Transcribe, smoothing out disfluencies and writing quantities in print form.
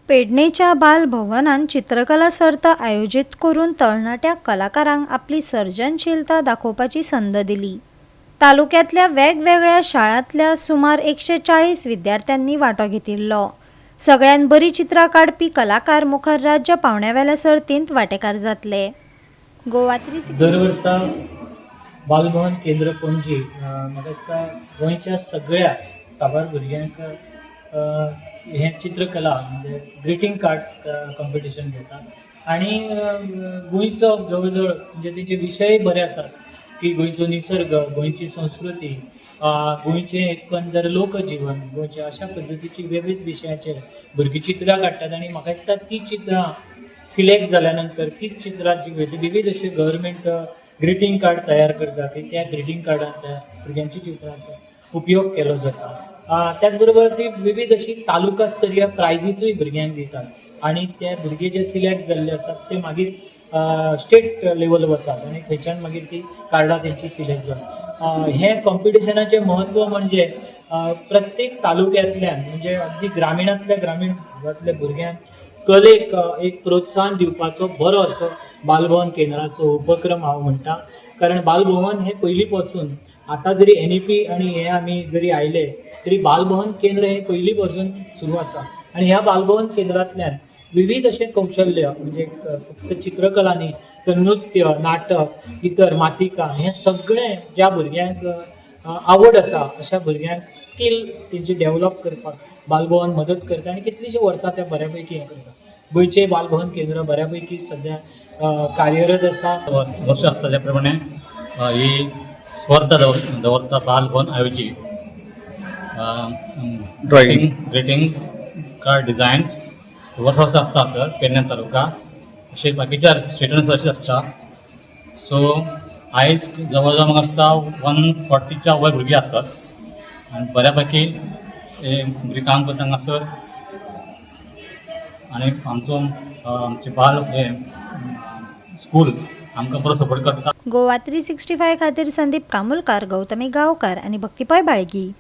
पेडणेच्या बालभवनात चित्रकला सर्त आयोजित करून तरणाट्या कलाकारांक आपली सर्जनशीलता दाखोवपाची संद दिली। तालुक्यातल्या वेगवेगळ्या शाळांतल्या सुमार 140 विद्यार्थ्यांनी वांटो घेतिल्लो। सगळ्यात बरी चित्रां काढपी कलाकार मुखार राज्य पावंड्यावेल्या सर्तींत वांटेकार जातले। गोवा 360 दर वर्सा बालभवन केंद्र पणजी म्हाका दिसता गोंयच्या सगळ्या साबार भुरग्यांक हे चित्रकला म्हणजे ग्रीटिंग कार्ड्स कॉम्पिटिशन घेता आणि गोंयचो जवळ जवळ म्हणजे तेचे विशय बरे आसात की गोंयचो निसर्ग, गोंयची संस्कृती, गोंयचें एकंदर लोकजीवन, गोंयच्या अशा पद्दतीची विविध विशयाचेर भुरगीं चित्रां काडटात आणि म्हाका दिसता ती चित्रां सिलेक्ट जाल्या नंतर तीच चित्रां जी विविध अशे गव्हर्मेंट ग्रीटिंग कार्ड तयार करता की त्या ग्रीटिंग कार्डांत भुरग्यांच्या चित्रांचो उपयोग केलो जाता। त्याच बरोबर ती विविध अशी तालुकास्तरीय प्रायजीसूय भुरग्यांक दितात आणि ते भुरगे जे सिलेक्ट जाल्ले आसात ते मागीर स्टेट लेवल वतात आणि थंयच्यान मागीर ती कार्डां तेंची सिलेक्ट जातात। हे कॉम्पिटिशनाचें म्हत्व म्हणजे प्रत्येक तालुक्यांतल्यान म्हणजे अगदी ग्रामीणांतल्या ग्रामीण भागांतल्या भुरग्यांक कलेक एक प्रोत्साहन दिवपाचो बरो असो बालभवन केंद्राचो उपक्रम हांव म्हणटा। कारण बालभवन हे पयलीं पासून आतां जरी NEP आणि हे आमी जरी आयले तरी बालभवन केंद्र हे पयलीं पासून सुरू आसा आणि ह्या बालभवन केंद्रांतल्यान विविध अशे कौशल्य म्हणजे फक्त चित्रकला न्ही तर नृत्य, नाटक, इतर मातिका हे सगळें ज्या भुरग्यांक आवड आसा अशा भुरग्यांक स्कील तेंची डेव्हलप करपाक बालभवन मदत करता आणि कितलींशीं वर्सां ते बऱ्यापैकी हें करता। गोंयचें बालभवन केंद्र बऱ्यापैकी सध्या कार्यरत आसा। वर्ष आसता त्या प्रमाणे ही स्पर्धा दवरता बालभवन आयोजीत ग्रीटिंग कार्ड डिझायन्स वर्सा आसता सर पेडणे तालुका अशें बाकीच्या स्टेटांत अशें आसता। सो आयज जवळ जवळ म्हाका आसता 140च्या वयर भुरगीं आसात आनी बऱ्यापैकी भुरगीं काम करता हांगासर आनी आमचे बाल हे स्कूल आमकां बरो सपोर्ट करता। गोवा 365 खातीर संदीप कामुलकार, गौतमी गांवकार आणि भक्तिपय बाळगी।